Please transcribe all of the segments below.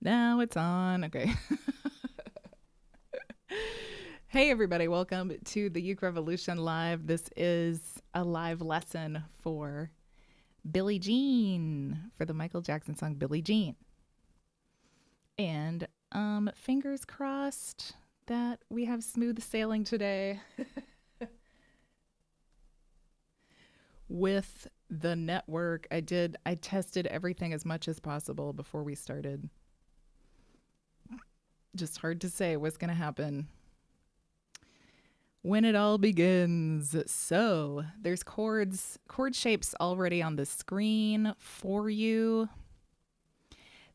Now it's on. Okay. Hey, everybody. Welcome to the Uke Revolution Live. This is a live lesson for Billie Jean, for the Michael Jackson song Billie Jean. And fingers crossed that we have smooth sailing today with the network. I tested everything as much as possible before we started. Just hard to say what's going to happen when it all begins. So there's chord shapes already on the screen for you.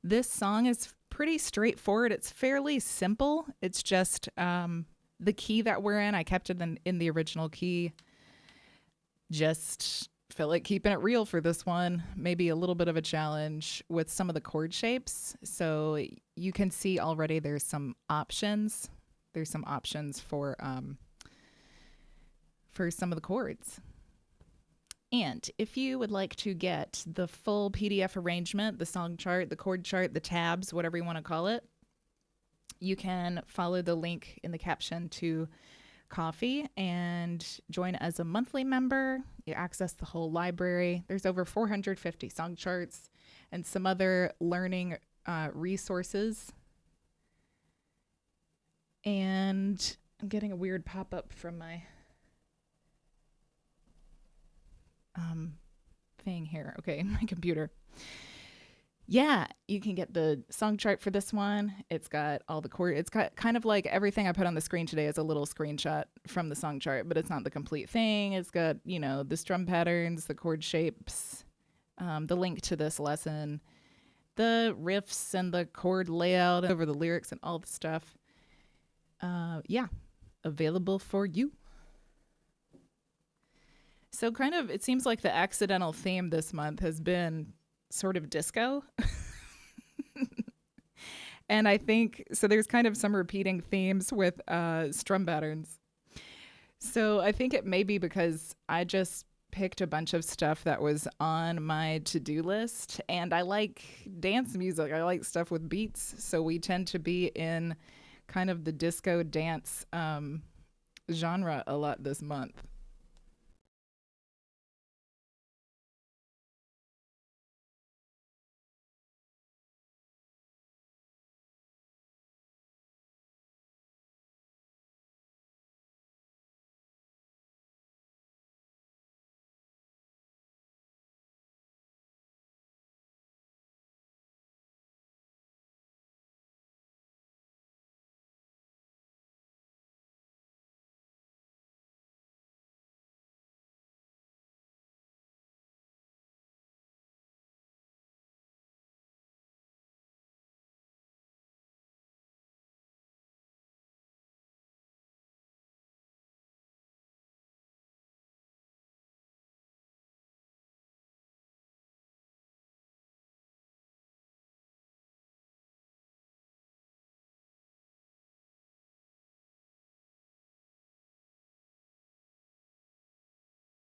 This song is pretty straightforward. It's fairly simple. It's just the key that we're in. I kept it in the original key. Just felt like keeping it real for this one. Maybe a little bit of a challenge with some of the chord shapes. So you can see already there's some options. There's some options for some of the chords. And if you would like to get the full PDF arrangement, the song chart, the chord chart, the tabs, whatever you want to call it, you can follow the link in the caption to Coffee and join as a monthly member. You access the whole library. There's over 450 song charts and some other learning resources. And I'm getting a weird pop-up from my thing here. Okay, my computer. Yeah, you can get the song chart for this one. It's got all the chord. It's got kind of like everything I put on the screen today is a little screenshot from the song chart, but it's not the complete thing. It's got, the strum patterns, the chord shapes, the link to this lesson, the riffs and the chord layout over the lyrics and all the stuff. Yeah, available for you. So it seems like the accidental theme this month has been sort of disco. And I think, so there's kind of some repeating themes with strum patterns. So I think it may be because I just picked a bunch of stuff that was on my to-do list, and I like dance music. I like stuff with beats. So we tend to be in kind of the disco dance genre a lot this month.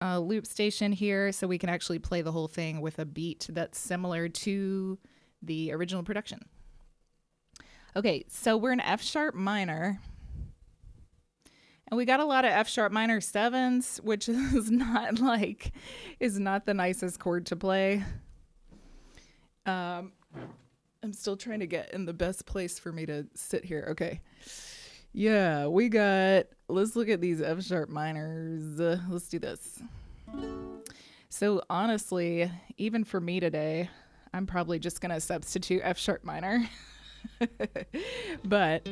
Loop station here so we can actually play the whole thing with a beat that's similar to the original production. Okay, so we're in F sharp minor. And we got a lot of F sharp minor sevens, which is not the nicest chord to play. I'm still trying to get in the best place for me to sit here. Okay. Yeah, let's look at these F sharp minors. Let's do this. So honestly, even for me today, I'm probably just going to substitute F sharp minor. But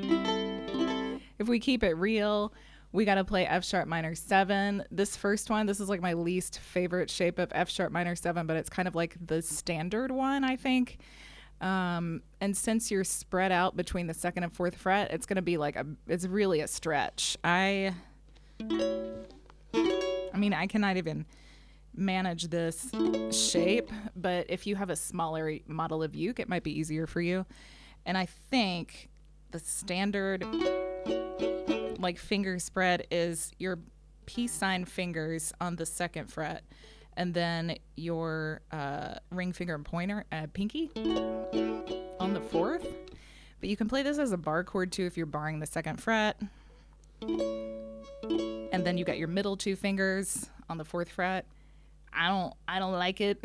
if we keep it real, we got to play F sharp minor 7. This first one, this is like my least favorite shape of F sharp minor 7, but it's kind of like the standard one, I think. And since you're spread out between the 2nd and 4th fret, it's going to be it's really a stretch. I mean, I cannot even manage this shape, but if you have a smaller model of uke, it might be easier for you. And I think the standard finger spread is your peace sign fingers on the 2nd fret, and then your ring finger and pointer, pinky on the 4th. But you can play this as a bar chord too if you're barring the 2nd fret. And then you got your middle 2 fingers on the 4th fret. I don't like it.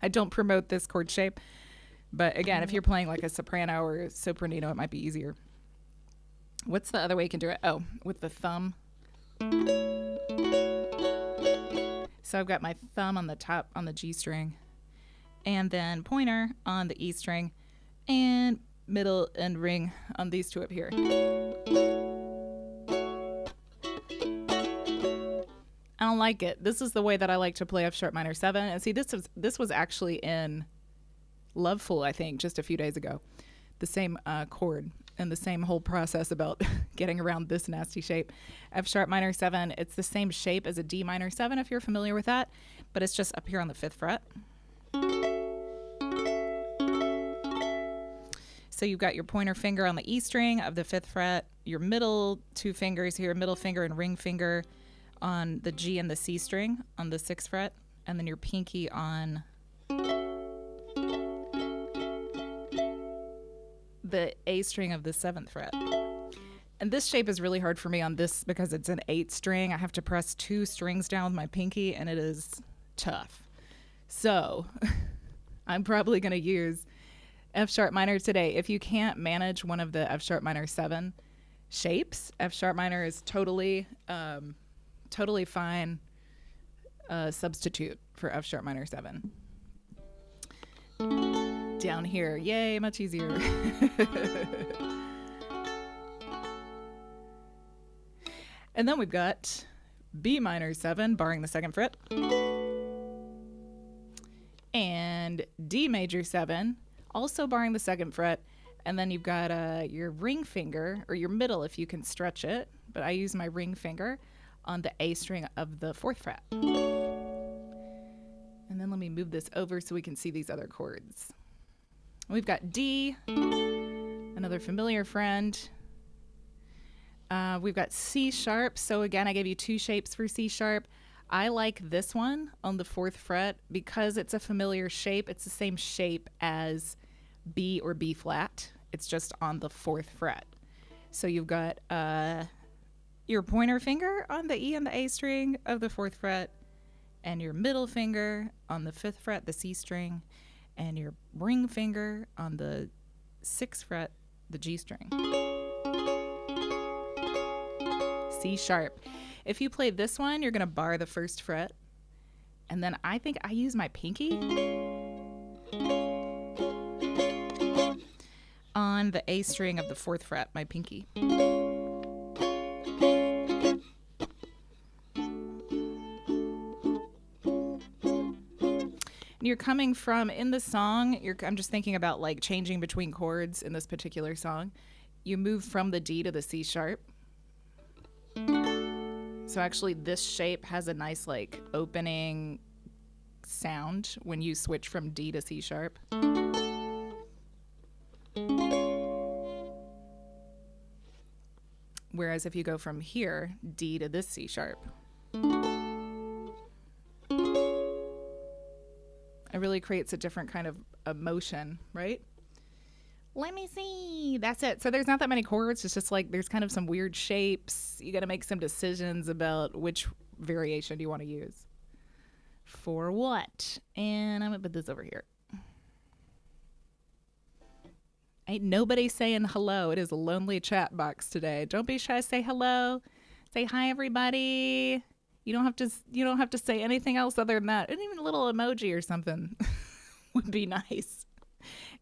I don't promote this chord shape. But again, if you're playing like a soprano or a sopranino, it might be easier. What's the other way you can do it? Oh, with the thumb. So I've got my thumb on the top on the G string, and then pointer on the E string, and middle and ring on these 2 up here. I don't like it. This is the way that I like to play F sharp minor 7. And see, this was actually in Loveful, I think, just a few days ago. The same chord and the same whole process about getting around this nasty shape. F sharp minor 7, it's the same shape as a D minor 7 if you're familiar with that, but it's just up here on the 5th fret. So you've got your pointer finger on the E string of the 5th fret, your middle 2 fingers here, middle finger and ring finger on the G and the C string on the 6th fret, and then your pinky on the A string of the 7th fret. And this shape is really hard for me on this because it's an 8 string. I have to press 2 strings down with my pinky, and it is tough. So I'm probably going to use F sharp minor today. If you can't manage one of the F sharp minor 7 shapes, F sharp minor is totally fine substitute for F sharp minor 7. Down here, yay, much easier. And then we've got B minor 7, barring the 2nd fret, and D major 7, also barring the 2nd fret, and then you've got your ring finger, or your middle if you can stretch it, but I use my ring finger on the A string of the 4th fret. And then let me move this over so we can see these other chords. We've got D, another familiar friend. We've got C sharp. So again, I gave you 2 shapes for C sharp. I like this one on the 4th fret because it's a familiar shape. It's the same shape as B or B flat. It's just on the 4th fret. So you've got your pointer finger on the E and the A string of the 4th fret, and your middle finger on the 5th fret, the C string, and your ring finger on the 6th fret, the G string. C sharp. If you play this one, you're going to bar the 1st fret, and then I think I use my pinky on the A string of the 4th fret, my pinky. You're coming from, in the song, I'm just thinking about like changing between chords in this particular song. You move from the D to the C sharp. So actually this shape has a nice like opening sound when you switch from D to C sharp. Whereas if you go from here, D to this C sharp, it really creates a different kind of emotion, right? Let me see. That's it. So there's not that many chords. It's just like there's kind of some weird shapes. You got to make some decisions about which variation you want to use for what. And I'm going to put this over here. Ain't nobody saying hello. It is a lonely chat box today. Don't be shy. Say hello. Say hi, everybody. You don't have to say anything else other than that. And even a little emoji or something would be nice.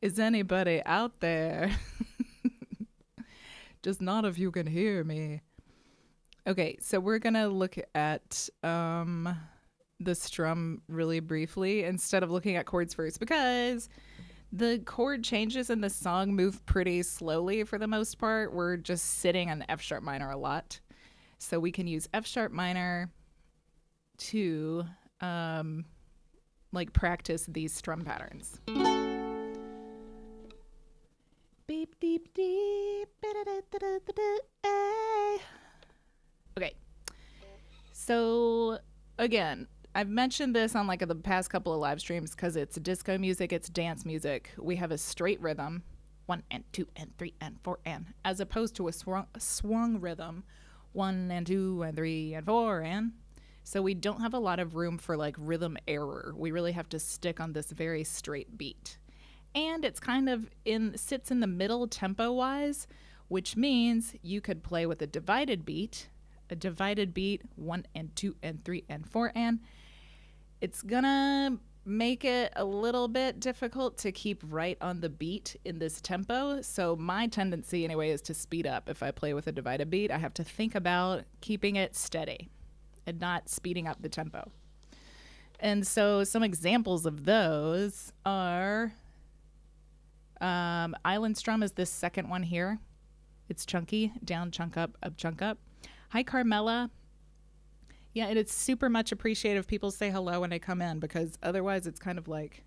Is anybody out there? Just not if you can hear me. Okay, so we're going to look at the strum really briefly instead of looking at chords first, because the chord changes in the song move pretty slowly for the most part. We're just sitting on the F sharp minor a lot. So we can use F sharp minor to like practice these strum patterns. Beep deep deep. Okay. So again, I've mentioned this on like the past couple of live streams because it's disco music, it's dance music. We have a straight rhythm 1 and 2 and 3 and 4 and, as opposed to a swung rhythm, 1 and 2 and 3 and 4 and. So we don't have a lot of room for like rhythm error. We really have to stick on this very straight beat. And it's kind of sits in the middle tempo wise, which means you could play with a divided beat, 1 and 2 and 3 and 4 and. It's gonna make it a little bit difficult to keep right on the beat in this tempo. So my tendency anyway is to speed up. If I play with a divided beat, I have to think about keeping it steady and not speeding up the tempo. And so some examples of those are island strum is this second one here. It's chunky, down, chunk up, chunk up. Hi, Carmela. Yeah, and it's super much appreciated if people say hello when they come in, because otherwise it's kind of like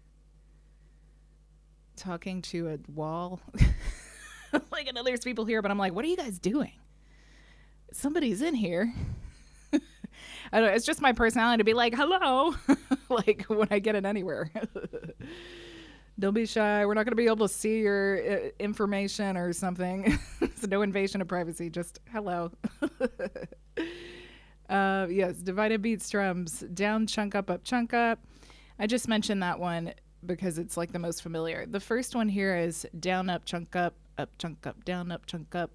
talking to a wall. Like, and there's people here, but I'm like, what are you guys doing? Somebody's in here. I don't know, it's just my personality to be like, hello, like when I get in anywhere. Don't be shy. We're not going to be able to see your information or something. It's no invasion of privacy. Just hello. Yes, divided beat strums. Down, chunk up, chunk up. I just mentioned that one because it's like the most familiar. The first one here is down, up, chunk up, down, up, chunk up,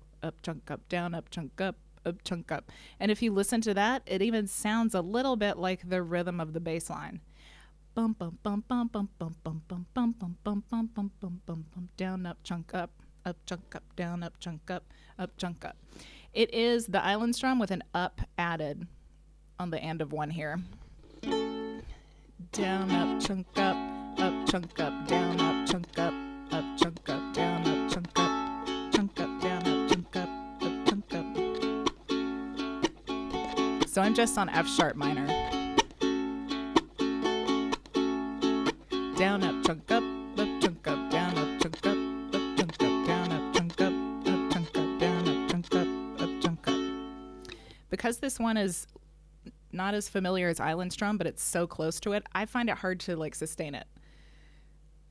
down, up, chunk up, chunk up. And if you listen to that, it even sounds a little bit like the rhythm of the bass line. Bum bum bum bum bum bum bum bum bum bum bum bum bum bum bum bum, down, up, chunk up, down, up, chunk up, chunk up. It is the island strum with an up added on the end of one here. Down, up, chunk up, down, up, chunk up, down, up, chunk up, down, up, chunk up, chunk up. So I'm just on F sharp minor. Down, up, chunk up, down, up, chunk up, down, up, chunk up, down, up, chunk up, chunk up. Because this one is not as familiar as island strum, but it's so close to it, I find it hard to like sustain it.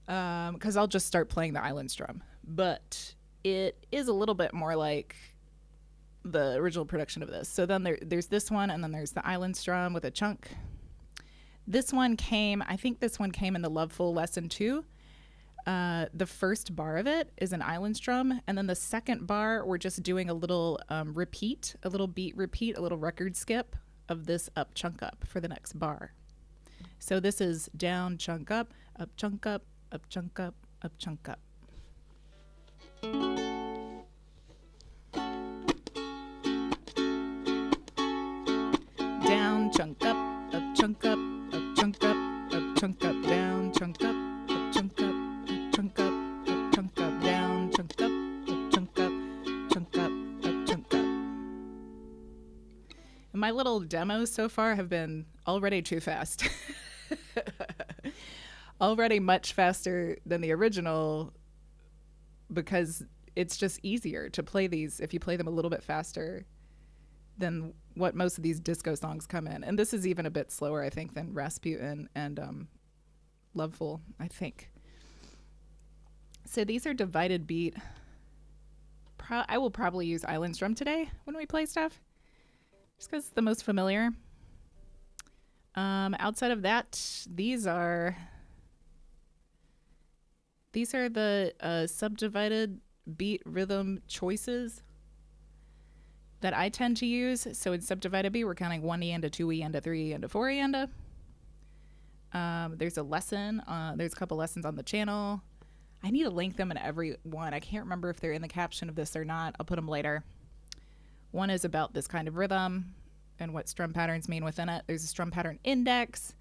Because I'll just start playing the island strum. But it is a little bit more like the original production of this. So then there's this one, and then there's the island strum with a chunk. This one came, I think this one came in the Loveful Lesson 2. The first bar of it is an island strum, and then the second bar, we're just doing a little repeat, a little beat repeat, a little record skip of this up, chunk up for the next bar. So this is down, chunk up, chunk up, chunk up, chunk up. Down, chunk up, chunk up, chunk up, chunk up, down, chunk up, chunk up, chunk up, chunk up, down, chunk up, chunk up, chunk up, chunk up. And my little demos so far have been already too fast. Already much faster than the original, because it's just easier to play these if you play them a little bit faster than what most of these disco songs come in. And this is even a bit slower, I think, than Rasputin and Loveful, I think. So these are divided beat. I will probably use island strum today when we play stuff, just because it's the most familiar. Outside of that, these are the subdivided beat rhythm choices that I tend to use. So in subdivided beat, we're counting 1 and a 2 and a 3 and a 4 and a. There's a lesson. There's a couple lessons on the channel. I need to link them in every one. I can't remember if they're in the caption of this or not. I'll put them later. One is about this kind of rhythm and what strum patterns mean within it. There's a strum pattern index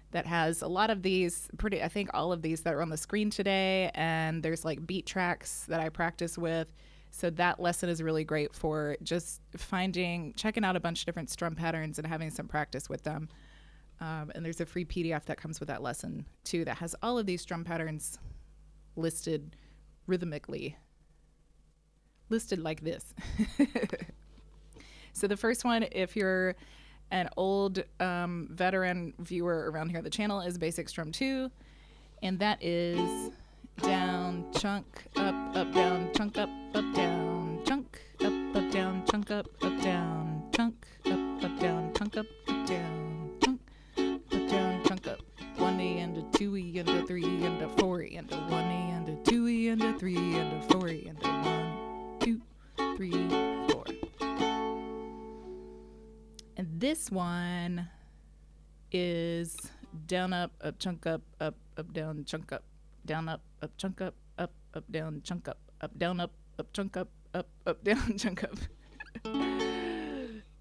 that has a lot of these, I think all of these that are on the screen today, and there's like beat tracks that I practice with. So that lesson is really great for just checking out a bunch of different strum patterns and having some practice with them. And there's a free PDF that comes with that lesson too that has all of these strum patterns listed rhythmically, listed like this. So the first one, if you're an old veteran viewer around here at the channel, is Basic Strum 2, and that is down, chunk, up, down, chunk, up, down, chunk, up, down, chunk, up, down, chunk, up, down, chunk, up, down, chunk, up, down, chunk, up. 1E and a 2E and a 3 and a 4E and a 1E and a 2E and a 3 and a 4E and a 1, 2, 3, 4. And this one is down, up, chunk, up, down, chunk, up, down, up, chunk, up, down, chunk, up, down, up, chunk, up, down, chunk, up.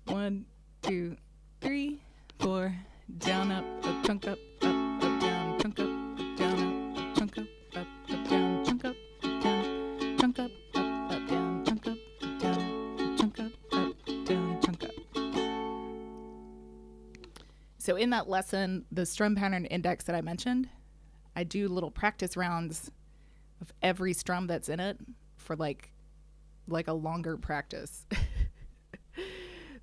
1, 2, 3, 4. Down, up, chunk, up, down, chunk, up, down, up, chunk, up, down, chunk, up, down, chunk, up, down, chunk, up, down, chunk, up, down, chunk, up. So in that lesson, the strum pattern index that I mentioned, I do little practice rounds of every strum that's in it for like a longer practice.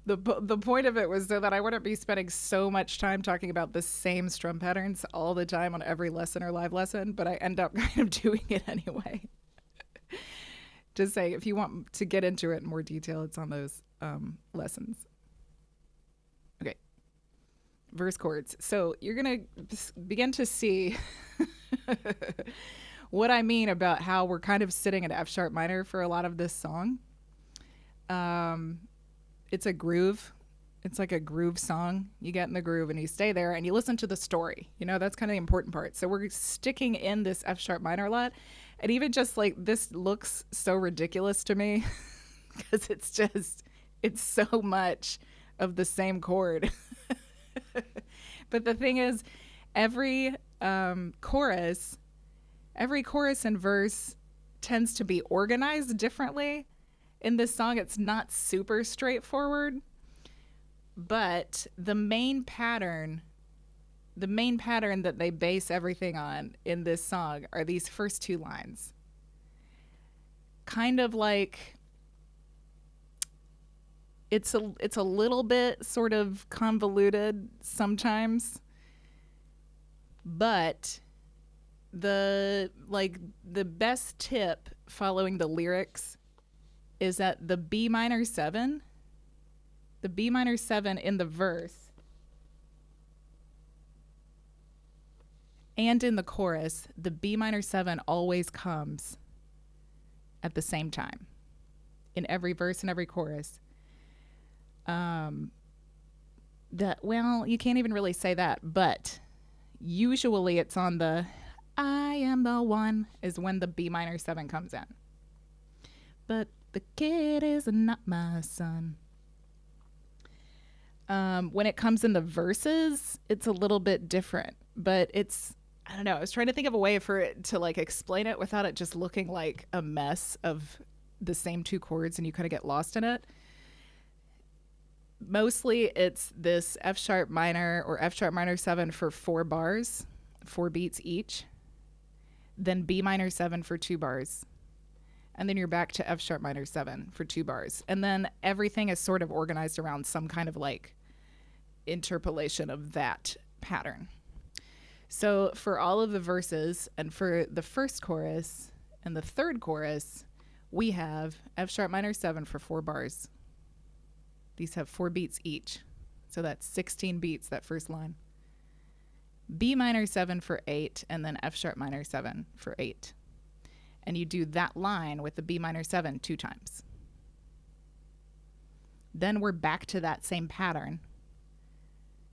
The point of it was so that I wouldn't be spending so much time talking about the same strum patterns all the time on every lesson or live lesson, but I end up kind of doing it anyway. Just saying, if you want to get into it in more detail, it's on those lessons. Okay. Verse chords. So you're going to begin to see what I mean about how we're kind of sitting at F sharp minor for a lot of this song. It's a groove. It's like a groove song. You get in the groove and you stay there and you listen to the story. You know, that's kind of the important part. So we're sticking in this F sharp minor a lot. And even just like this looks so ridiculous to me because it's so much of the same chord. But the thing is, every chorus and verse tends to be organized differently. In this song, it's not super straightforward, but the main pattern that they base everything on in this song are these first two lines. Kind of like it's a little bit sort of convoluted sometimes, but the best tip following the lyrics is that the B minor 7 in the verse and in the chorus, the B minor 7 always comes at the same time in every verse and every chorus. You can't even really say that, but usually it's on the I am the one is when the B minor 7 comes in. But the kid is not my son. When it comes in the verses, it's a little bit different, but I don't know. I was trying to think of a way for it to like explain it without it just looking like a mess of the same two chords and you kind of get lost in it. Mostly it's this F sharp minor or F sharp minor 7 for 4 bars, 4 beats each, then B minor 7 for 2 bars. And then you're back to F sharp minor 7 for 2 bars. And then everything is sort of organized around some kind of like interpolation of that pattern. So for all of the verses and for the first chorus and the third chorus, we have F sharp minor 7 for 4 bars. These have 4 beats each. So that's 16 beats, that first line. B minor 7 for 8, and then F sharp minor 7 for 8. And you do that line with the B minor 7 2 times. Then we're back to that same pattern.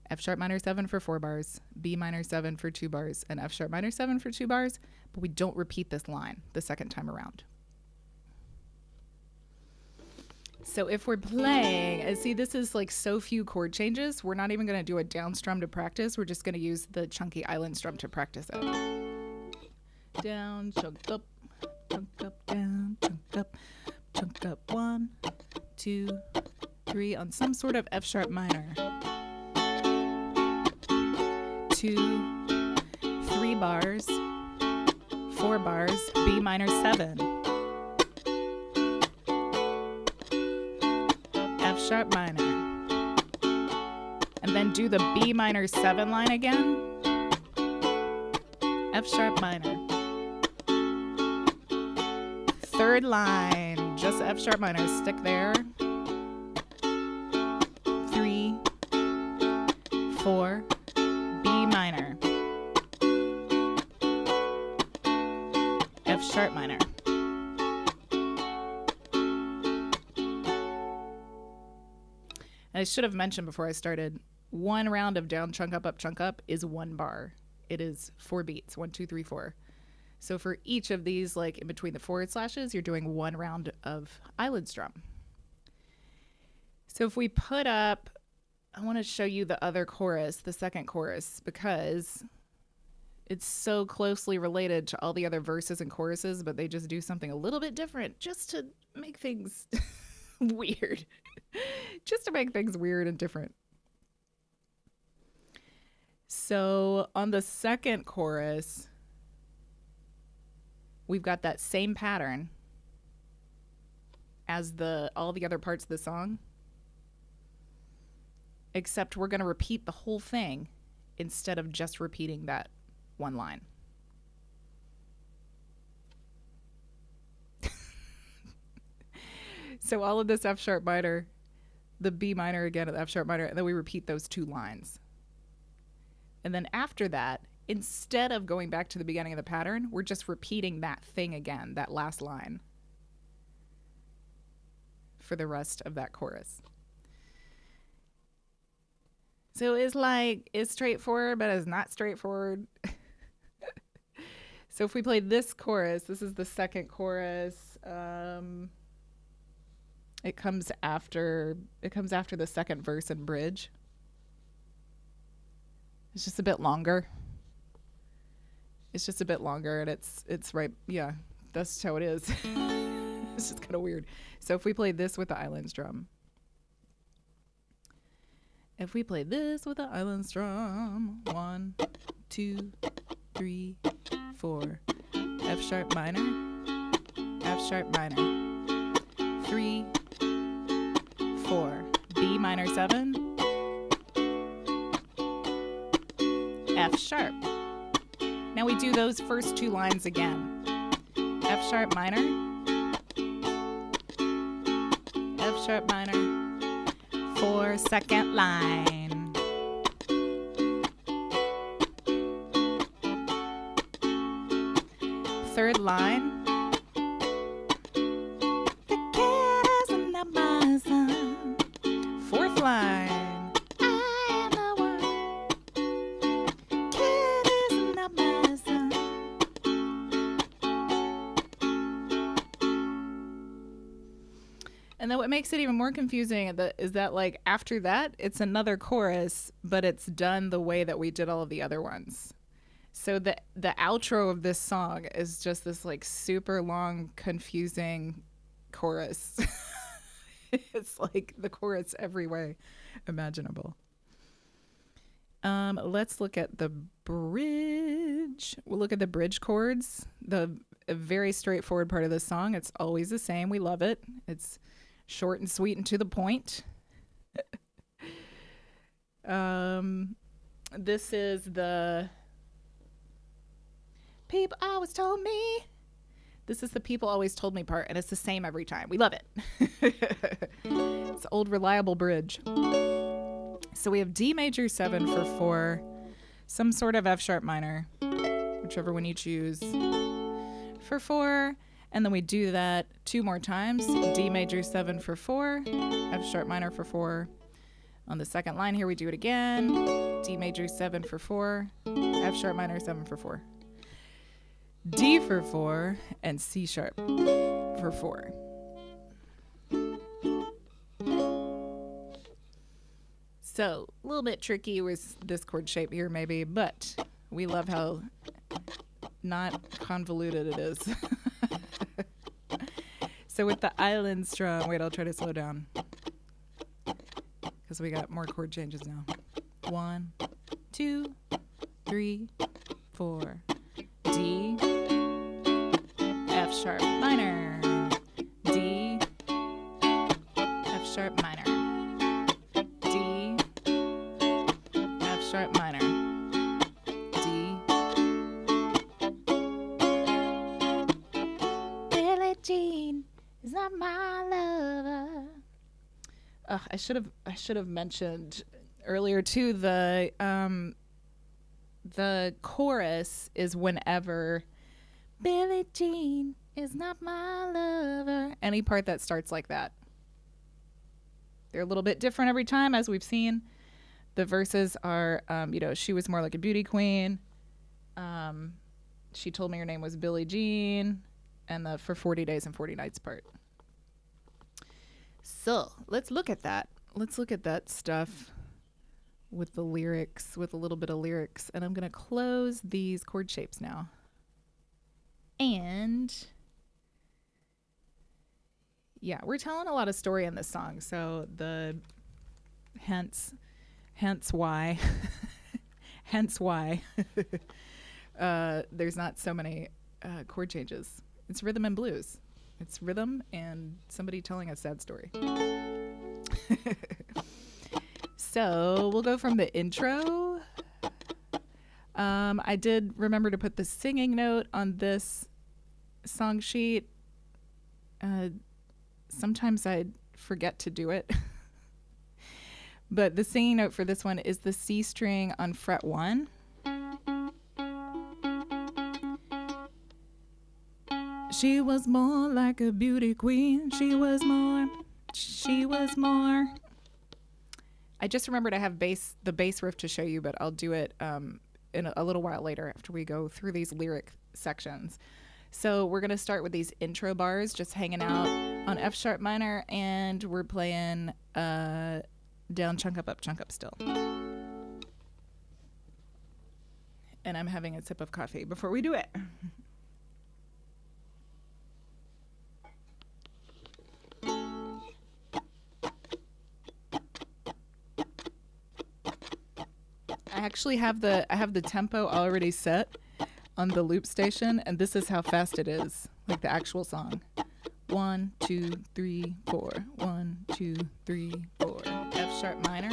F sharp minor 7 for 4 bars, B minor 7 for 2 bars, and F sharp minor 7 for 2 bars, but we don't repeat this line the second time around. So if we're playing, and see, this is like so few chord changes, we're not even going to do a down strum to practice. We're just going to use the chunky island strum to practice it. Down, chunk up, down, chunk up, 1, 2, 3 on some sort of F sharp minor. 2, 3 bars, 4 bars, B minor 7. F sharp minor. And then do the B minor 7 line again. F sharp minor. Third line, just F sharp minor, stick there. 3, 4, B minor, F sharp minor. And I should have mentioned before I started, one round of down, chunk up is 1 bar. It is 4 beats, 1, 2, 3, 4. So for each of these, like in between the forward slashes, you're doing 1 round of island strum. So if we put up, I want to show you the other chorus, the second chorus, because it's so closely related to all the other verses and choruses, but they just do something a little bit different just to make things weird. Just to make things weird and different. So on the second chorus, we've got that same pattern as all the other parts of the song, except we're going to repeat the whole thing instead of just repeating that one line. So all of this F sharp minor, the B minor again, the F sharp minor, and then we repeat those 2 lines. And then after that, instead of going back to the beginning of the pattern, we're just repeating that thing again, that last line, for the rest of that chorus. So it's straightforward, but it's not straightforward. So if we play this chorus, this is the second chorus. It comes after the second verse and bridge. It's just a bit longer. It's just a bit longer, and it's right. Yeah, that's how it is. It's just kind of weird. So if we play this with the island strum. If we play this with the island strum, 1, 2, 3, 4, F sharp minor, F sharp minor, 3, 4, B minor 7, F sharp. Now we do those first 2 lines again. F sharp minor, F sharp minor, 4, second line. Third line. The cat is not my son. Fourth line. I am the one. Cat is not my son. And then what makes it even more confusing is that like after that, it's another chorus, but it's done the way that we did all of the other ones. So the outro of this song is just this like super long, confusing chorus. It's like the chorus every way imaginable. Let's look at the bridge. We'll look at the bridge chords. A very straightforward part of the song. It's always the same. We love it. It's short and sweet and to the point. This is the people always told me. This is the people always told me part, and it's the same every time. We love it. It's old reliable bridge. So we have D major 7 for 4, some sort of F sharp minor, whichever one you choose, for 4. And then we do that 2 more times. D major 7 for 4, F sharp minor for 4. On the second line here, we do it again. D major 7 for 4, F sharp minor 7 for 4. D for 4, and C sharp for 4. So a little bit tricky with this chord shape here maybe, but we love how not convoluted it is. So with the island strum, wait, I'll try to slow down because we got more chord changes now. 1, 2, 3, 4. D, F sharp minor, D, F sharp minor, D, F sharp minor, D. Billie Jean. I should have mentioned earlier too, the chorus is whenever Billie Jean is not my lover. Any part that starts like that. They're a little bit different every time, as we've seen. The verses are, she was more like a beauty queen. She told me her name was Billie Jean. And the for 40 days and 40 nights part. So let's look at that. Let's look at that stuff with the lyrics, with a little bit of lyrics. And I'm going to close these chord shapes now. And yeah, we're telling a lot of story in this song. So hence why, there's not so many chord changes. It's rhythm and blues. It's rhythm and somebody telling a sad story. So we'll go from the intro. I did remember to put the singing note on this song sheet. Sometimes I forget to do it. But the singing note for this one is the C string on fret 1. She was more like a beauty queen. She was more. I just remembered I have the bass riff to show you, but I'll do it in a little while later after we go through these lyric sections. So we're going to start with these intro bars just hanging out on F sharp minor, and we're playing down, chunk up still. And I'm having a sip of coffee before we do it. I have the tempo already set on the loop station, and this is how fast it is, like the actual song. 1, 2, 3, 4. 1, 2, 3, 4. F sharp minor.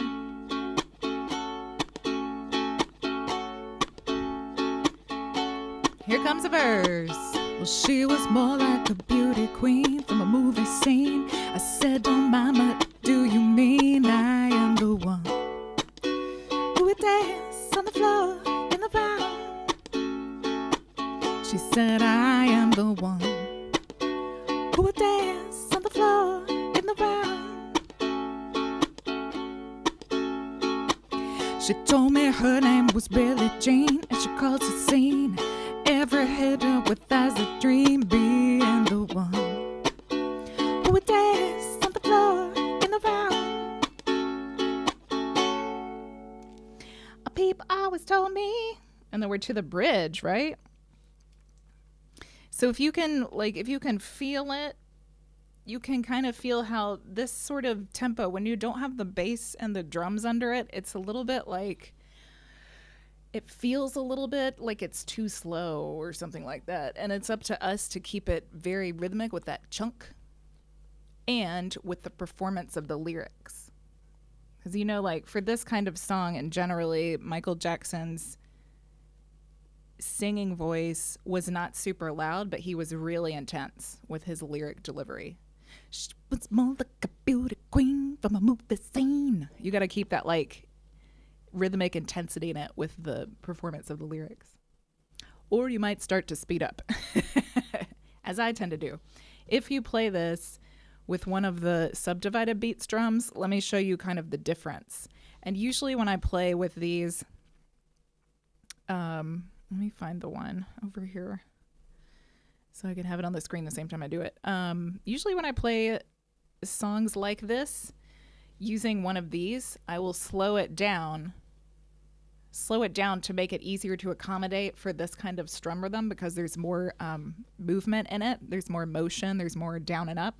Here comes a verse. Well, she was more like a beauty queen from a movie scene. I said, don't mind, what do you mean? I am the one who would dance on the floor in the round. She said, I am the one who would dance on the floor in the round. She told me her name was Billie Jean, and she caused a scene. Every hitter with eyes a dream, being the one who would dance on the floor in the round. A peep always told me, and then we're to the bridge, right? So if you can feel it, you can kind of feel how this sort of tempo, when you don't have the bass and the drums under it, it's a little bit like, it feels a little bit like it's too slow or something like that. And it's up to us to keep it very rhythmic with that chunk and with the performance of the lyrics. Because, you know, like for this kind of song, and generally Michael Jackson's singing voice was not super loud, but he was really intense with his lyric delivery. She was more like a beauty queen from a movie scene. You got to keep that like rhythmic intensity in it with the performance of the lyrics. Or you might start to speed up, as I tend to do. If you play this with one of the subdivided beat strums, let me show you kind of the difference. And usually when I play with these, let me find the one over here so I can have it on the screen the same time I do it. Usually when I play songs like this, using one of these, I will slow it down to make it easier to accommodate for this kind of strum rhythm, because there's more movement in it. There's more motion. There's more down and up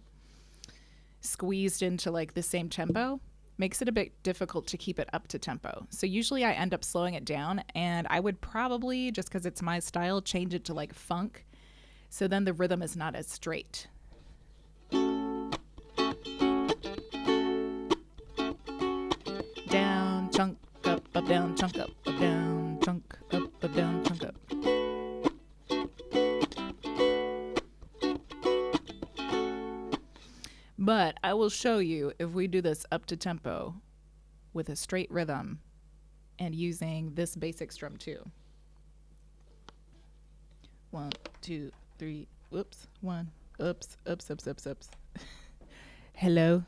squeezed into like the same tempo. Makes it a bit difficult to keep it up to tempo. So usually I end up slowing it down, and I would probably, just because it's my style, change it to like funk. So then the rhythm is not as straight. Down, chunk, up, down, chunk, up, down, chunk, up, down, chunk, up. But I will show you if we do this up to tempo with a straight rhythm and using this basic strum too. 1, 2, 3, whoops, 1, oops, oops, oops, oops, oops. Hello.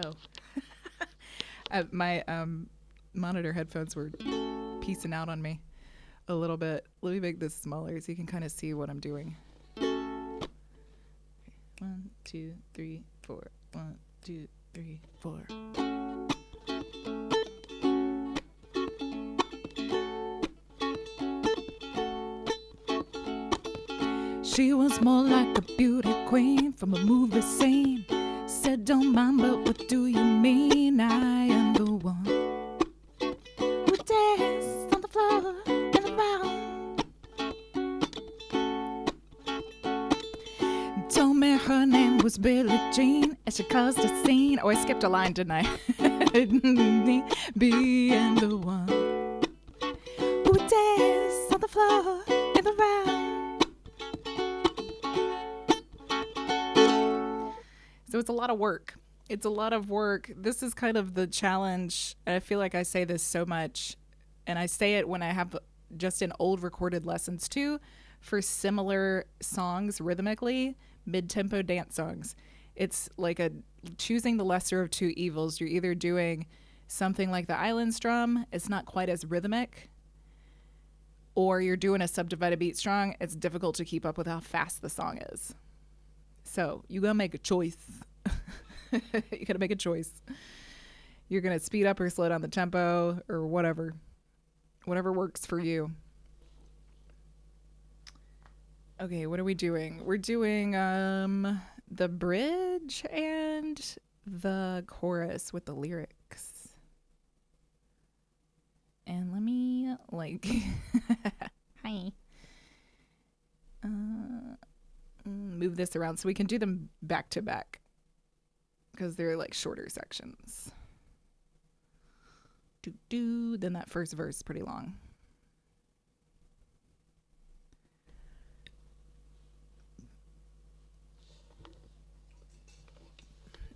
Oh. My monitor headphones were piecing out on me a little bit. Let me make this smaller so you can kind of see what I'm doing. 1, 2, 3, 4. 1, 2, 3, 4. She was more like a beauty queen from a movie scene. Said, don't mind, but what do you mean? I am the one who danced on the floor and around. Told me her name was Billie Jean, and she caused a scene. Oh, I skipped a line, didn't I? Being the one who danced on the floor and around. So it's a lot of work. It's a lot of work. This is kind of the challenge. I feel like I say this so much, and I say it when I have just in old recorded lessons too, for similar songs rhythmically, mid-tempo dance songs. It's like choosing the lesser of two evils. You're either doing something like the island strum, it's not quite as rhythmic, or you're doing a subdivided beat strong. It's difficult to keep up with how fast the song is. So you gotta make a choice. You gotta make a choice. You're gonna speed up or slow down the tempo or whatever works for you. Okay, what are we doing? We're doing the bridge and the chorus with the lyrics. And let me hi. Move this around so we can do them back to back because they're like shorter sections. Then that first verse is pretty long.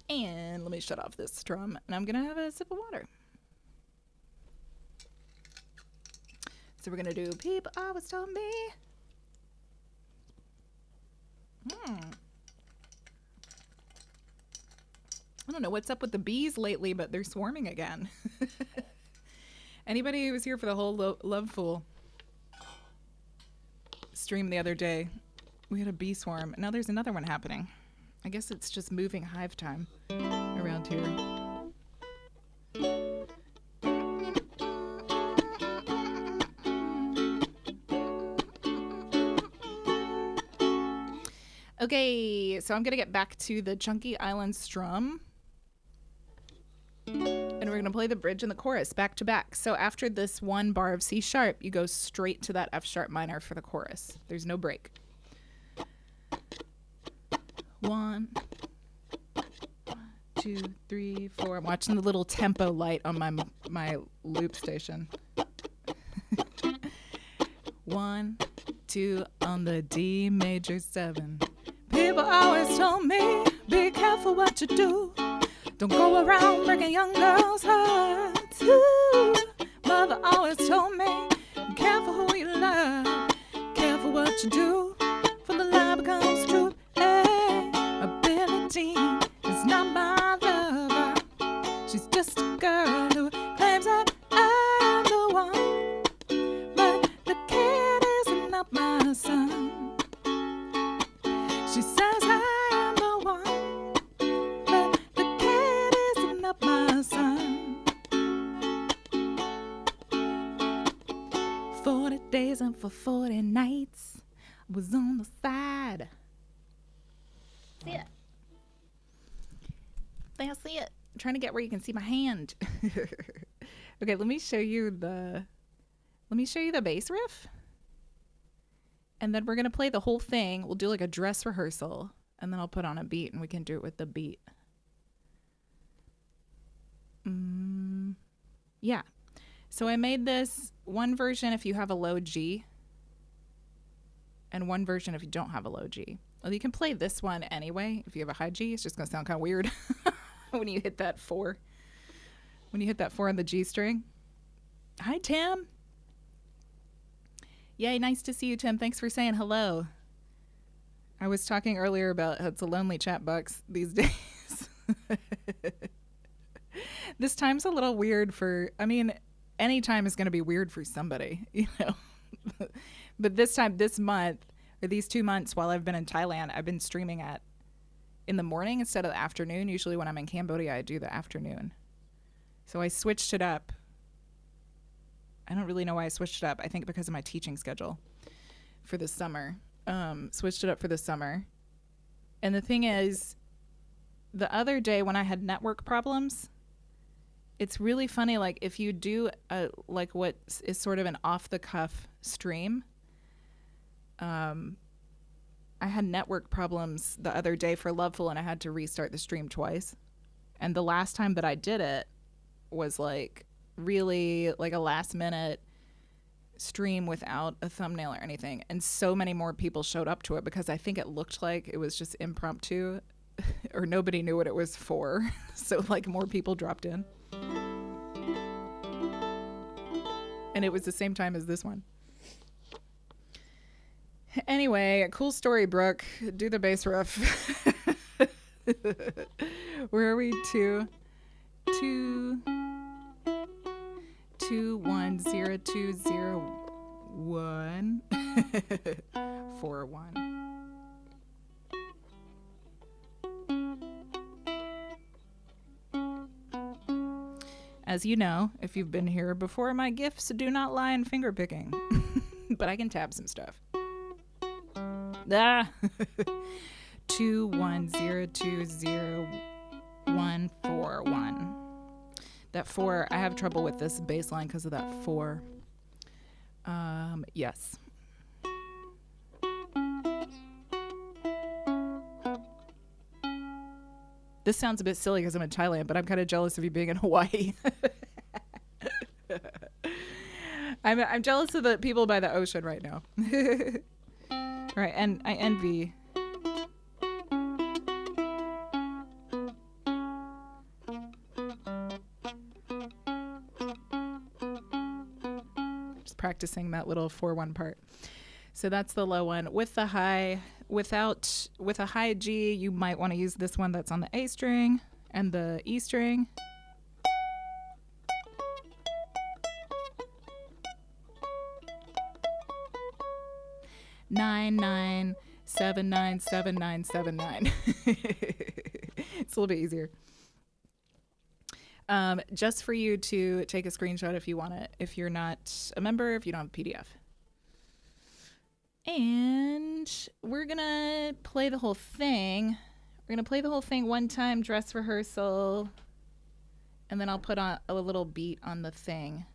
And let me shut off this strum and I'm gonna have a sip of water. So we're gonna do People Always Told Me. I don't know what's up with the bees lately, but they're swarming again. Anybody who was here for the whole Love Fool stream the other day, we had a bee swarm. Now there's another one happening. I guess it's just moving hive time around here. Okay, so I'm gonna get back to the chunky island strum. And we're gonna play the bridge and the chorus back to back. So after this one bar of C sharp, you go straight to that F sharp minor for the chorus. There's no break. 1, 2, 3, 4. I'm watching the little tempo light on my loop station. 1, 2 on the D major 7. People always told me, be careful what you do. Don't go around breaking young girls' hearts. Ooh. Mother always told me, careful who you love. Careful what you do, for the lie becomes true. Hey, a Billie Jean is not my lover. She's just a girl who claims that I'm the one. But the kid is not my son. She says I'm the one, but the kid is not my son. 40 days and for 40 nights, I was on the side. See it? I see it. I'm trying to get where you can see my hand. Okay, let me show you the bass riff. And then we're going to play the whole thing. We'll do like a dress rehearsal. And then I'll put on a beat and we can do it with the beat. Yeah. So I made this one version if you have a low G. and one version if you don't have a low G. Well, you can play this one anyway if you have a high G. It's just going to sound kind of weird when you hit that 4. When you hit that 4 on the G string. Hi, Tim. Yay, nice to see you, Tim. Thanks for saying hello. I was talking earlier about how it's a lonely chat box these days. This time's a little weird for, I mean, any time is going to be weird for somebody, you know. But this time, this month, or these 2 months while I've been in Thailand, I've been streaming in the morning instead of the afternoon. Usually when I'm in Cambodia, I do the afternoon. So I switched it up. I don't really know why I switched it up. I think because of my teaching schedule for the summer. Switched it up for the summer. And the thing is, the other day when I had network problems, it's really funny, like if you do like what is sort of an off-the-cuff stream, I had network problems the other day for Loveful, and I had to restart the stream twice. And the last time that I did it was like really like a last minute stream without a thumbnail or anything. And so many more people showed up to it because I think it looked like it was just impromptu or nobody knew what it was for. So like more people dropped in. And it was the same time as this one. Anyway, cool story, Brooke. Do the bass riff. Where are we? 2 1 0 2 0 1 4 1. As you know, if you've been here before, my gifts do not lie in finger picking, but I can tab some stuff. 2 1 0 2 0 1 4 1. That 4, I have trouble with this bass line because of that 4. Yes. This sounds a bit silly because I'm in Thailand, but I'm kind of jealous of you being in Hawaii. I'm jealous of the people by the ocean right now. Right, and I envy. Just practicing that little 4-1 part. So that's the low one. With the high, with a high G, you might want to use this one that's on the A string and the E string. Nine nine 7 9 7 9 7 9. It's a little bit easier. Just for you to take a screenshot if you want it, if you're not a member, if you don't have a PDF. And we're gonna play the whole thing. We're gonna play the whole thing one time, dress rehearsal, and then I'll put on a little beat on the thing.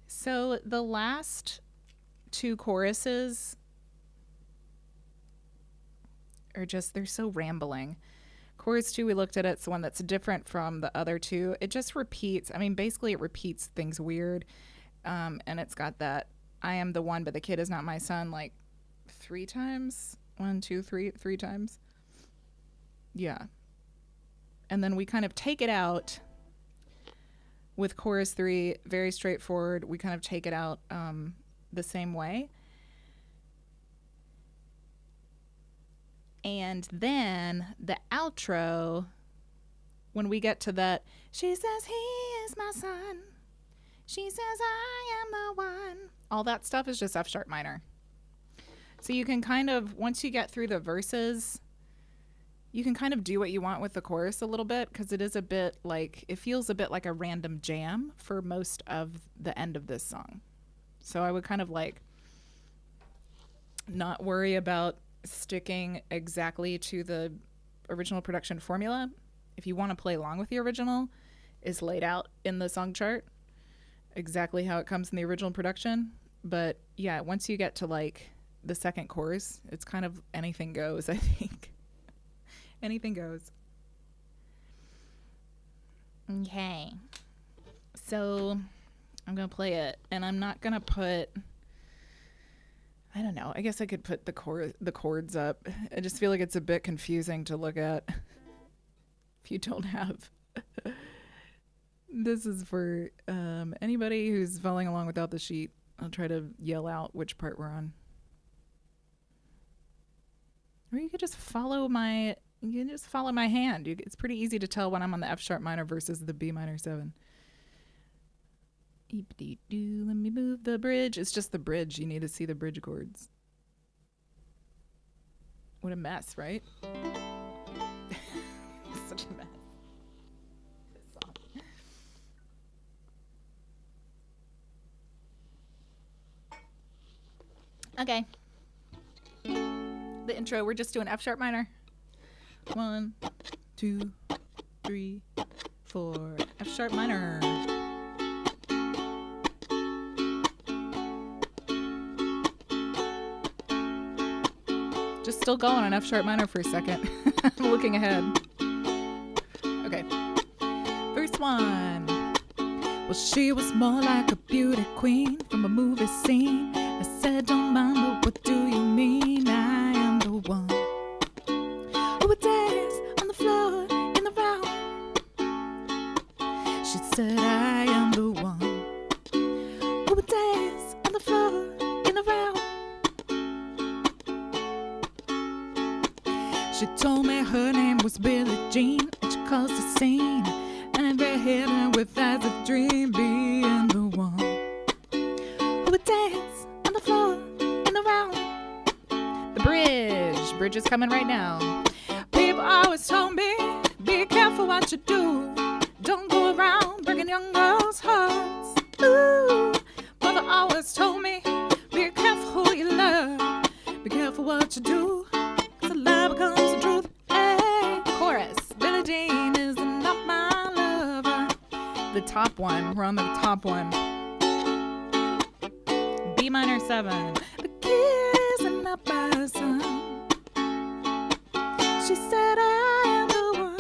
So the last 2 choruses are just, they're so rambling. Chorus 2, we looked at it. It's the one that's different from the other 2. It just repeats. I mean, basically it repeats things weird. And it's got that I am the one, but the kid is not my son, like 3 times. 1, 2, 3 times. Yeah. And then we kind of take it out with chorus 3, very straightforward. We kind of take it out the same way. And then the outro, when we get to that, she says he is my son. She says I am the one. All that stuff is just F sharp minor. So you can kind of, once you get through the verses, you can kind of do what you want with the chorus a little bit, because it is a bit like, it feels a bit like a random jam for most of the end of this song. So I would kind of like not worry about sticking exactly to the original production formula. If you want to play along with the original, is laid out in the song chart exactly how it comes in the original production. But yeah, once you get to like the second chorus, it's kind of anything goes, I think. Anything goes. Okay. So I'm going to play it, and I'm not going to put don't know. I guess I could put the chords up. I just feel like it's a bit confusing to look at if you don't have. This is for anybody who's following along without the sheet. I'll try to yell out which part we're on. Or you could just follow my hand. It's pretty easy to tell when I'm on the F sharp minor versus the B minor 7. Eep-dee-doo, let me move the bridge. It's just the bridge. You need to see the bridge chords. What a mess, right? Such a mess. This song. Okay. The intro, we're just doing F sharp minor. 1, 2, 3, 4. F sharp minor. Just still going on F sharp minor for a second. I'm looking ahead. Okay. Verse 1. Well, she was more like a beauty queen from a movie scene. I said, don't mind, but what do you mean? I am the one who would dance on the floor in the round. She said, I am the one who would dance on the floor in the round. She told me her name was Billie Jean, and she caused a scene, and I read her with as a dream, being the one who would dance on the floor in the round. The bridge is coming right now. People always told me, be careful what you do. Don't go around breaking young girls' hearts. Ooh, mother always told me, be careful who you love. Be careful what you do. Love becomes the truth. Hey, chorus. Billie Jean is not my lover. The top one. We're on the top one. B minor 7. The kid is not my son. She said I am the one,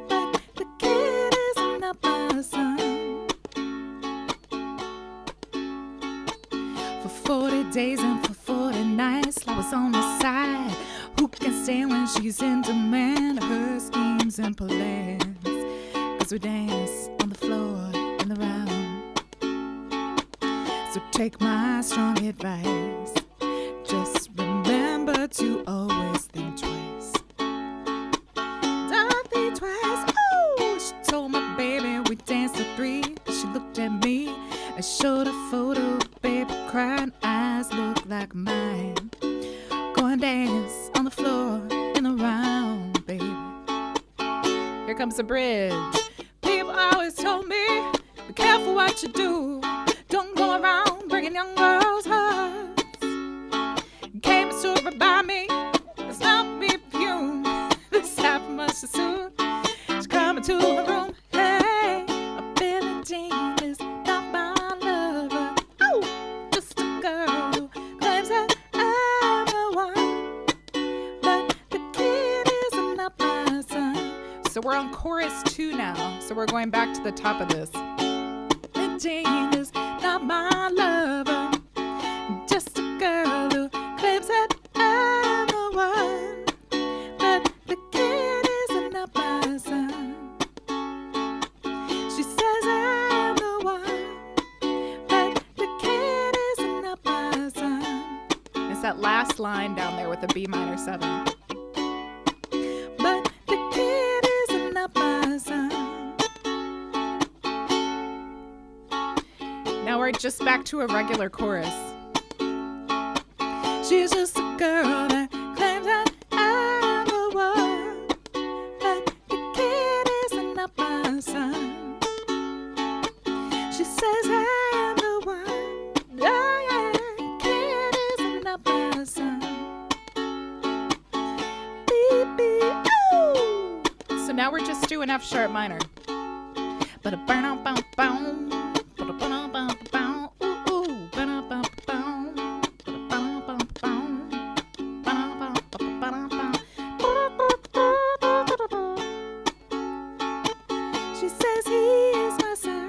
but the kid is not my son. For 40 days and for 40 nights, I was on the side. Who can stand when she's in demand? Her schemes and plans. 'Cause we dance on the floor in the round. So take my strong advice. Just remember to always think twice. Don't think twice. Oh, she told my baby we danced to 3. She looked at me and showed a photo. Baby crying eyes look like mine. Go and dance on the floor in the round, baby. Here comes the bridge. People always told me, be careful what you do. Don't go around breaking young girls' hearts. Came and stood right by me. It's not me perfume. This happened much too soon. She's coming to her room. Hey, a Billie Jean is not my lover. Oh, just a girl who claims that I'm the one, but the kid is not my son. So we're on chorus 2 now. So we're going back to the top of this. Billie Jean is not my lover, just a girl who claims that I'm the one, but the kid is not my son. She says I'm the one, but the kid is not my son. It's that last line down there with the B minor 7. But the kid is not my son. Now we're just back to a regular chorus. She's just a girl that claims that I'm the one, but the kid is not my son. She says I'm the one, oh yeah, the kid is not my son. Beep, beep, ooh. So now we're just doing F sharp minor. But a burn out, bow, bow. She says he is my son.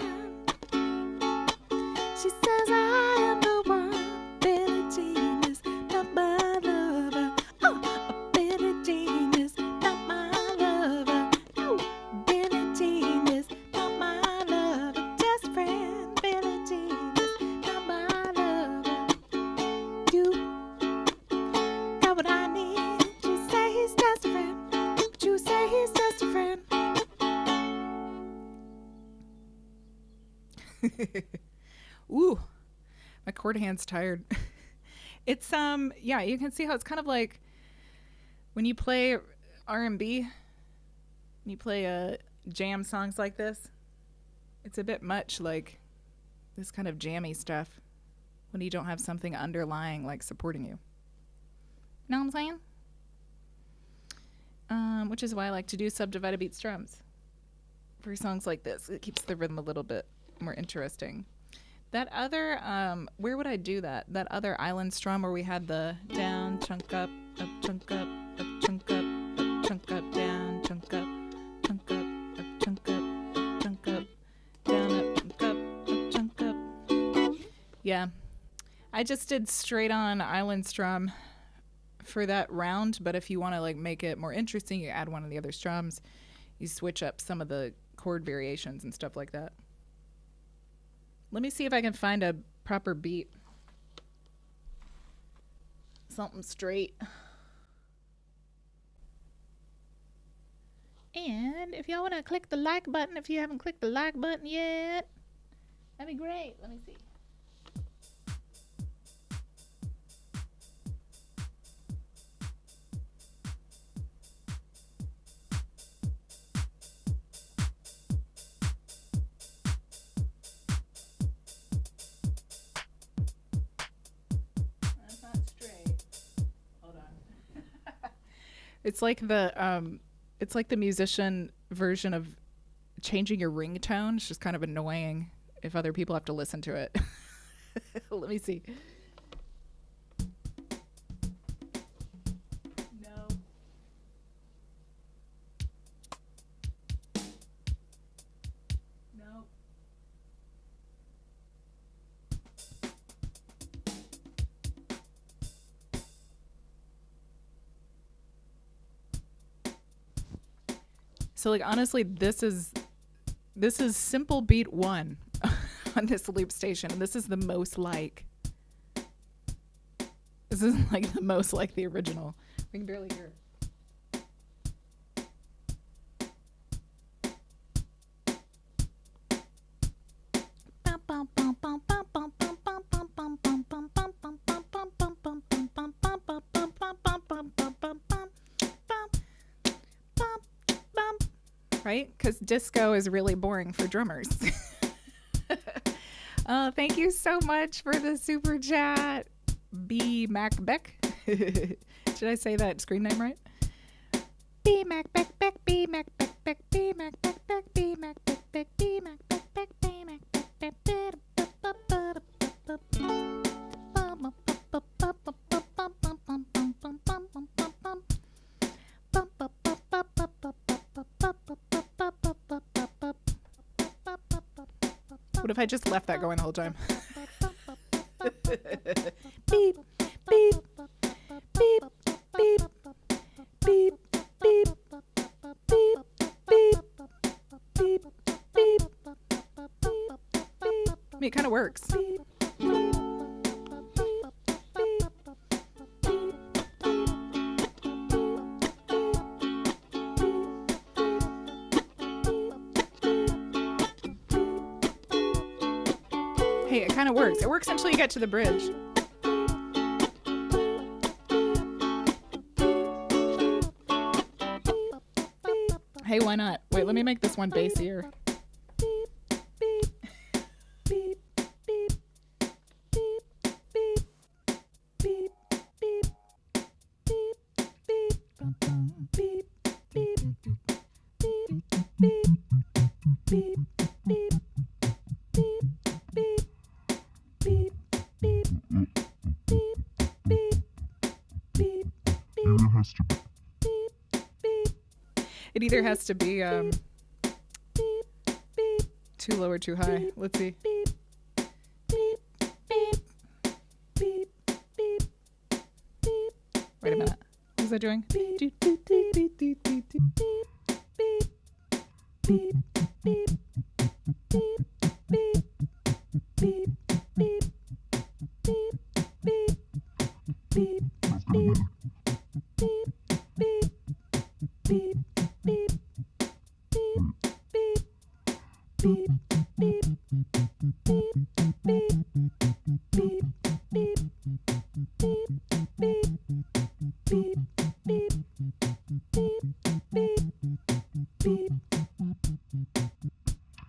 She says I am the one. Billie Jean what I need. You say he's just a friend, but you say he's just a friend. Ooh, my chord hand's tired. It's yeah, you can see how it's kind of like when you play R&B, when you play jam songs like this, it's a bit much like this kind of jammy stuff when you don't have something underlying like supporting you. Know what I'm saying? Which is why I like to do subdivided beat strums for songs like this. It keeps the rhythm a little bit more interesting. That other, where would I do that? That other island strum where we had the down, chunk up, chunk up, chunk up, chunk up, down, chunk up, chunk up, chunk up, chunk up, down, up, chunk up. Yeah, I just did straight on island strum for that round, but if you want to like make it more interesting, you add one of the other strums, you switch up some of the chord variations and stuff like that. Let me see if I can find a proper beat. Something straight. And if y'all want to click the like button, if you haven't clicked the like button yet, that'd be great. Let me see. It's like the musician version of changing your ringtone. It's just kind of annoying if other people have to listen to it. Let me see. No. No. So like honestly, this is simple beat 1 on this loop station, and this is the most like the original. We can barely hear it. Right? Because disco is really boring for drummers. Thank you so much for the super chat, B Macbeck. Should I say that screen name right? B Macbeck, B Macbeck, B Macbeck, B Macbeck, B Macbeck, B Macbeck. What if I just left that going the whole time? Beep, beep, beep, beep, beep, beep, beep, beep, beep, beep. I mean, it kind of works. Hey, it kind of works. It works until you get to the bridge. Hey, why not? Wait, let me make this one bassier. It either has to be too low or too high. Let's see. Wait a minute. What was I doing?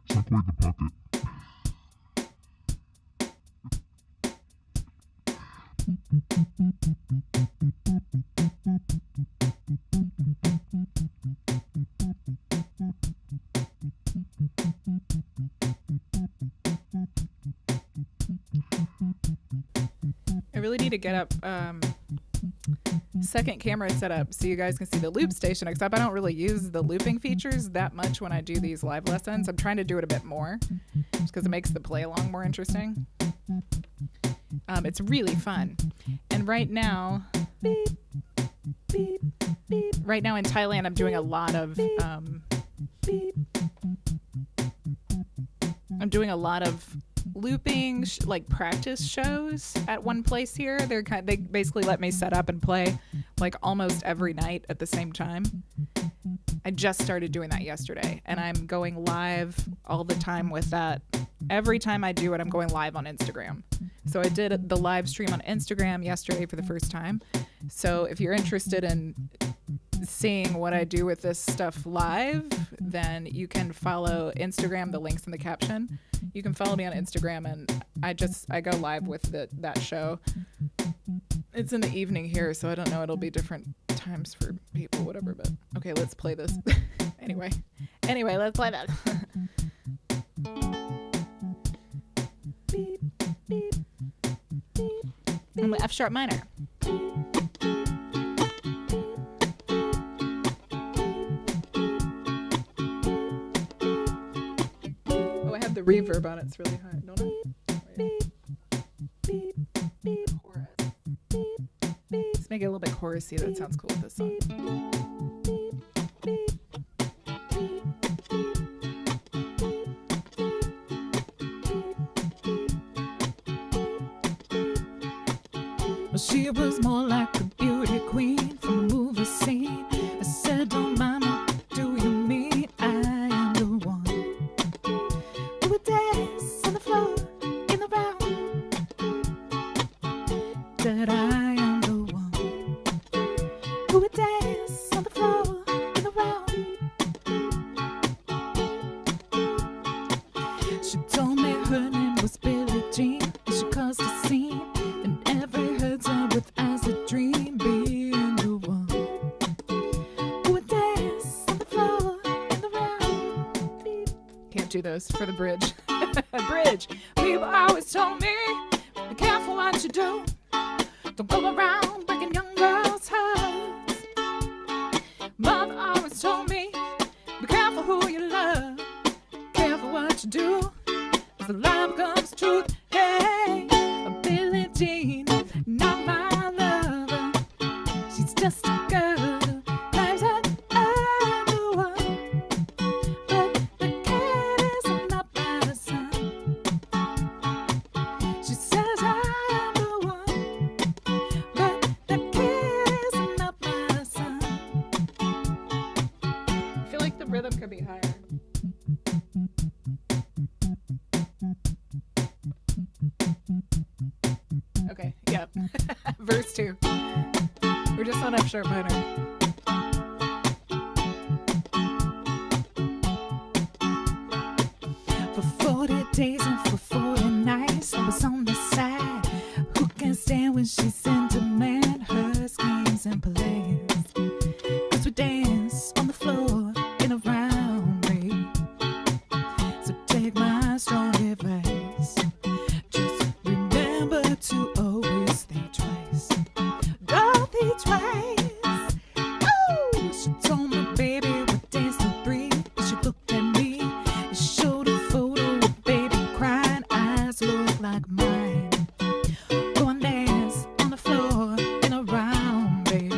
Separate the pocket. I really need to get up second camera set up so you guys can see the loop station, except I don't really use the looping features that much when I do these live lessons. I'm trying to do it a bit more just because it makes the play along more interesting. It's really fun. And right now in Thailand, I'm doing a lot of looping like practice shows at one place here. They basically let me set up and play like almost every night at the same time. I just started doing that yesterday, and I'm going live all the time with that. Every time I do it, I'm going live on Instagram. So I did the live stream on Instagram yesterday for the first time. So if you're interested in seeing what I do with this stuff live, then you can follow Instagram. The link's in the caption. You can follow me on Instagram, and I go live with that show. It's in the evening here, so I don't know. It'll be different times for people, whatever. But okay, let's play this. Anyway, let's play that. I'm the F sharp minor. The reverb on it's really high, don't I? Chorus. Let's make it a little bit chorusy. That sounds cool with this song. Well, she was more like a beauty queen from a movie scene. I said, don't mind me, do you mean I am the one who would dance on the floor in the round? That I am the one who would dance on the floor in the round. She told me her name was Billie Jean, and she caused a scene. With as a dream, being the one who would dance on the floor in the round. Can't do those for the bridge. Bridge. People always told me, be careful what you do. Don't go around breaking young girls' hearts. Mother always told me, be careful who you love. Careful what you do, as the lie becomes truth. Hey, a Billie Jean, not my lover. She's just a girl who claims that I'm the one, but the cat is not my son. She says I'm the one, but the cat is not my son. I feel like the rhythm could be higher. Okay, yep. Verse 2. We're just on F sharp minor. For 40 days and for 40 nights, I was on the side. Who can stand when she's in demand? Her schemes and plans. 'Cause we dance on the floor in a round, babe. So take my strong advice. Just remember to always think twice. Don't think twice. Ooh, she told me, baby, we'll dance till 3. She looked at me and showed a photo of baby crying. Eyes look like mine. Go and dance on the floor in a round, baby.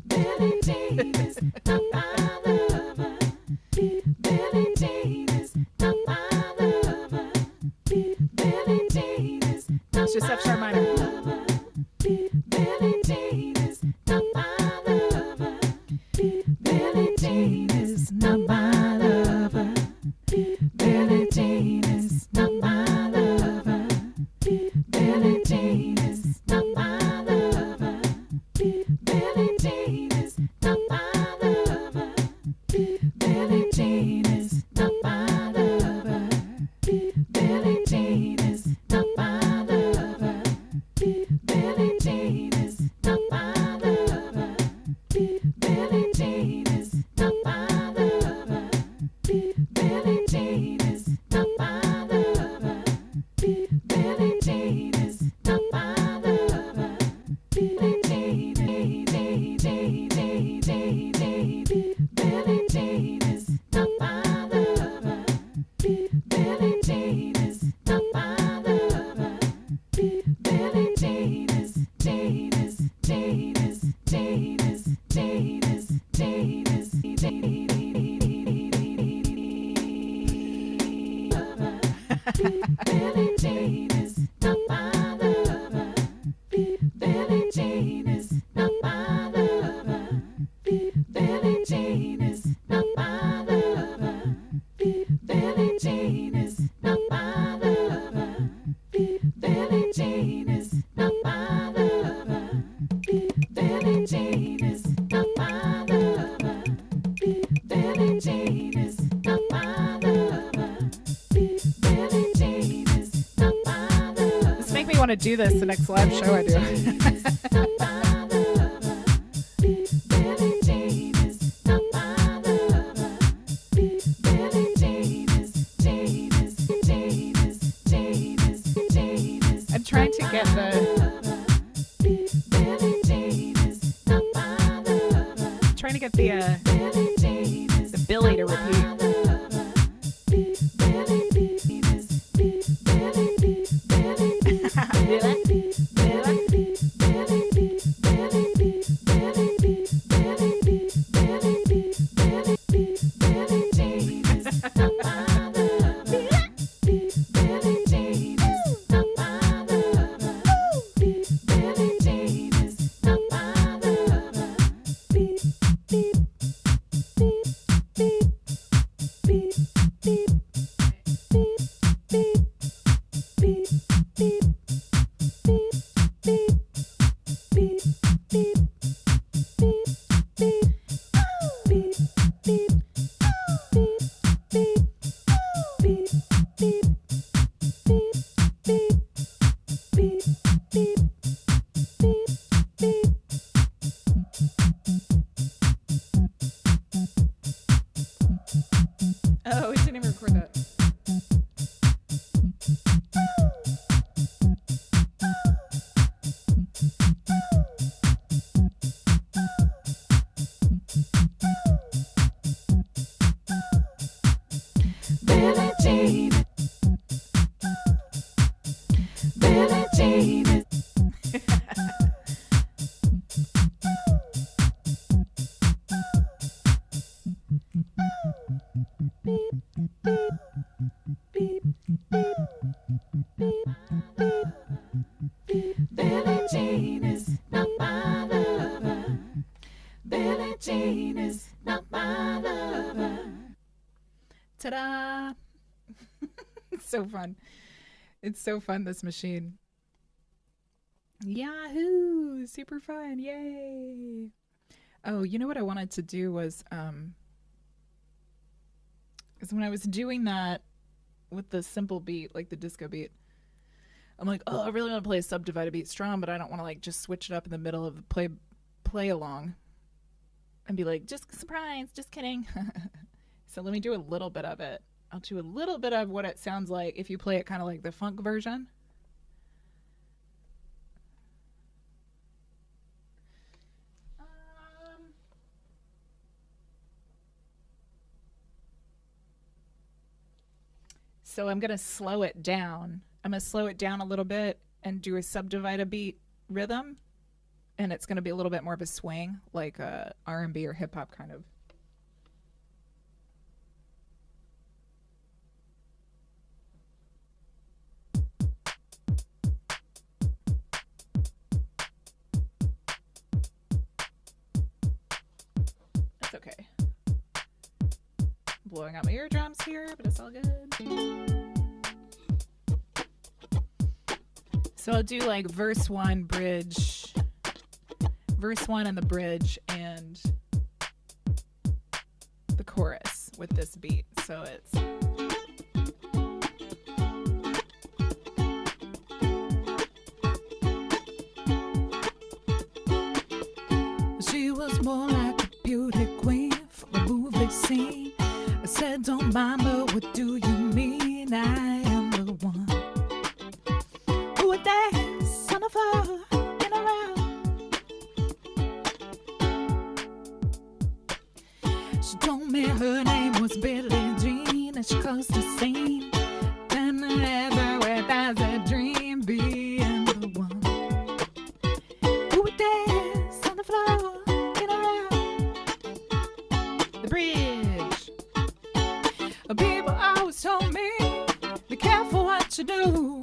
Billie Jean is not my lover. Billie Jean is not my lover. Billie Jean is not It's just F sharp my minor. lover. Billie Jean is not my lover. Billie Jean is not my lover. Billie Jean is not my lover. Billie Jean is not my lover. Billie Jean is not my lover. Billie Jean is not my lover. Billie Jean is not my lover. Billie Jean is not my lover. Billie Jean is not my lover. Billie Jean is not my lover. Billie Jean is not my lover. Billie Jean, Billie Jean is not my lover. Billie Jean is not my lover. Billie Jean is Jean is Jean is Jean is Jean is Jean is Billie Jean is not my lover. Billie Jean is not my lover. Billie Jean is not my lover. Billie Jean is not my lover. Billie Jean is not my lover. Billie Jean is not my lover. Billie Jean is not my lover. Billie Jean is not my lover. This make me want to do this the next live show I do. Not my lover. Billie Jean is not my lover. Billie Jean is Jean is Jean is Jean is Jean is. I'm trying to get Billie Jean is not my lover. the Billie Jean is Billie to repeat. Oh, we didn't even record that. Billie Jean. Billie Jean. Billie Jean is not my lover. Billie Jean is not my lover. Ta-da! It's so fun. It's so fun, this machine. Yahoo! Super fun. Yay! Oh, you know what I wanted to do was when I was doing that with the simple beat, like the disco beat, I'm like, oh, I really want to play a subdivided beat strum, but I don't want to like just switch it up in the middle of the play along and be like, just surprise, just kidding. So let me do a little bit of it. I'll do a little bit of what it sounds like if you play it kind of like the funk version. So I'm going to slow it down. I'm going to slow it down a little bit and do a subdivided beat rhythm and it's going to be a little bit more of a swing, like R&B or hip hop kind of. That's okay. Blowing out my eardrums here, but it's all good. So I'll do like verse 1, bridge, verse 1 and the bridge, and the chorus with this beat. So it's she was more like a beauty queen for a movie scene. I said, don't mind, but what do you mean? I am the one who would dance on the floor and around. She told me her name was Billie Jean, and she caused a scene. Then I had her with as a dream, being the one who would dance on the floor and around. the bridge. People always told me, be careful what you do.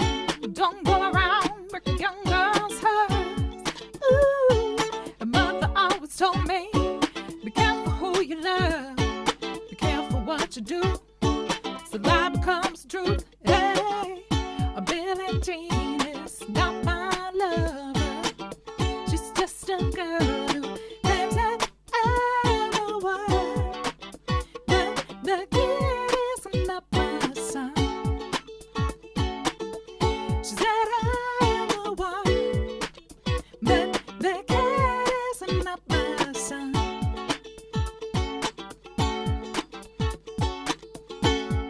Don't go around breaking young girls' hearts. Ooh, a mother always told me, be careful who you love. Be careful what you do. So lie becomes truth. Hey, a Billie Jean is not my lover. She's just a girl who claims that I'm the one. The kid is not my son. She said I'm the one, but the kid is not my son.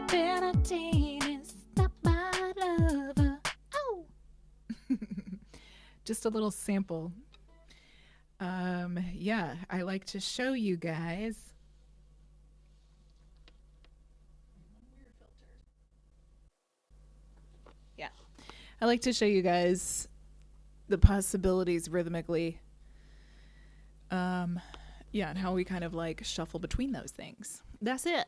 Billie Jean is not my lover. Oh. Just a little sample. Yeah, I like to show you guys. Yeah, I like to show you guys the possibilities rhythmically. Yeah, and how we kind of like shuffle between those things. That's it.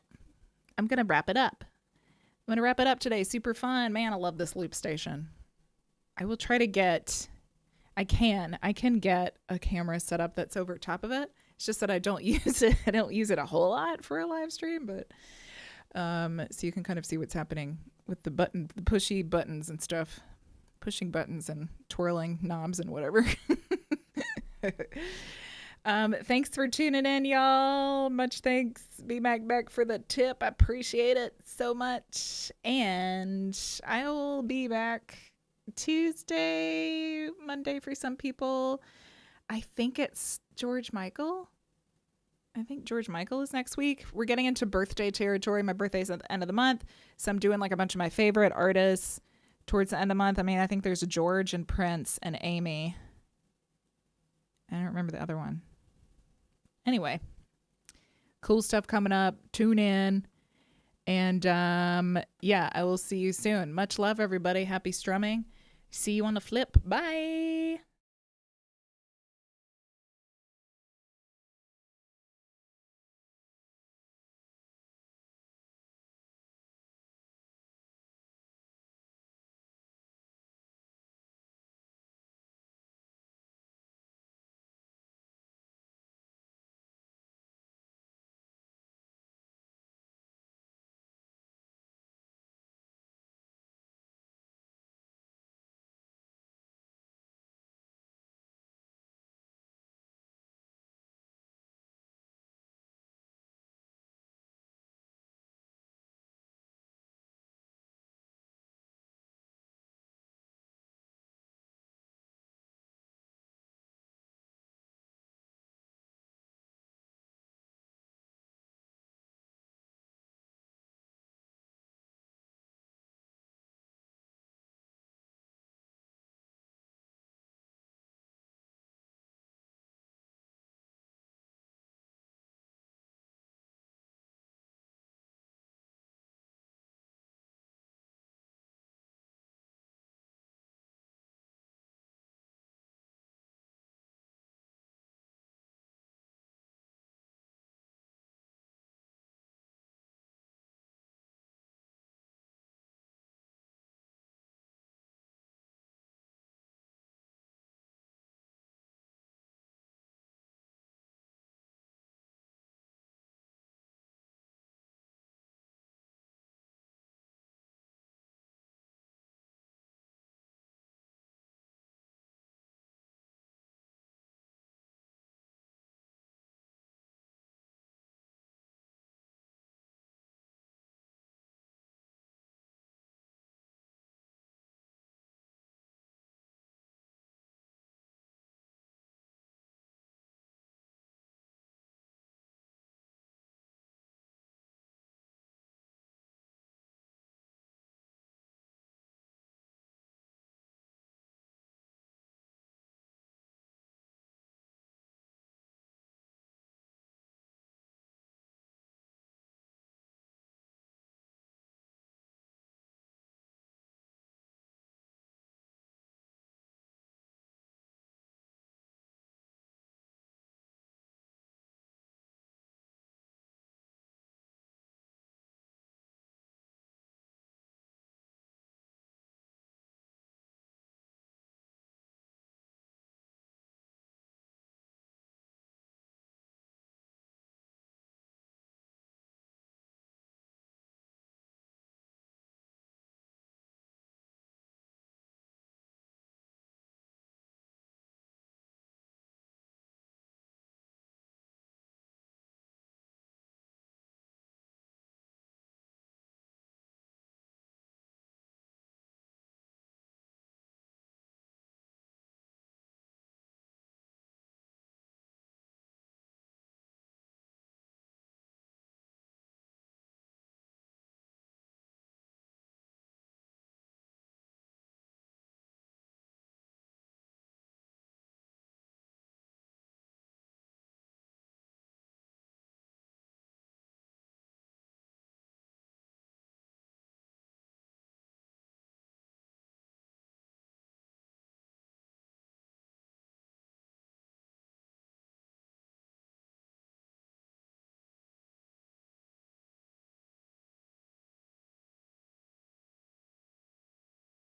I'm gonna wrap it up. I'm gonna wrap it up today. Super fun, man. I love this loop station. I will try to get. I can get a camera set up that's over top of it. It's just that I don't use it. I don't use it a whole lot for a live stream, but so you can kind of see what's happening with the pushy buttons and stuff, pushing buttons and twirling knobs and whatever. Thanks for tuning in, y'all. Much thanks, B Mac Beck, for the tip. I appreciate it so much. And I will be back Tuesday, Monday for some people. I think it's George Michael. I think George Michael is next week. We're getting into birthday territory. My birthday's at the end of the month, so I'm doing like a bunch of my favorite artists towards the end of the month. I mean, I think there's George and Prince and Amy. I don't remember the other one. Anyway, cool stuff coming up. Tune in. And yeah, I will see you soon. Much love, everybody. Happy strumming. See you on the flip. Bye.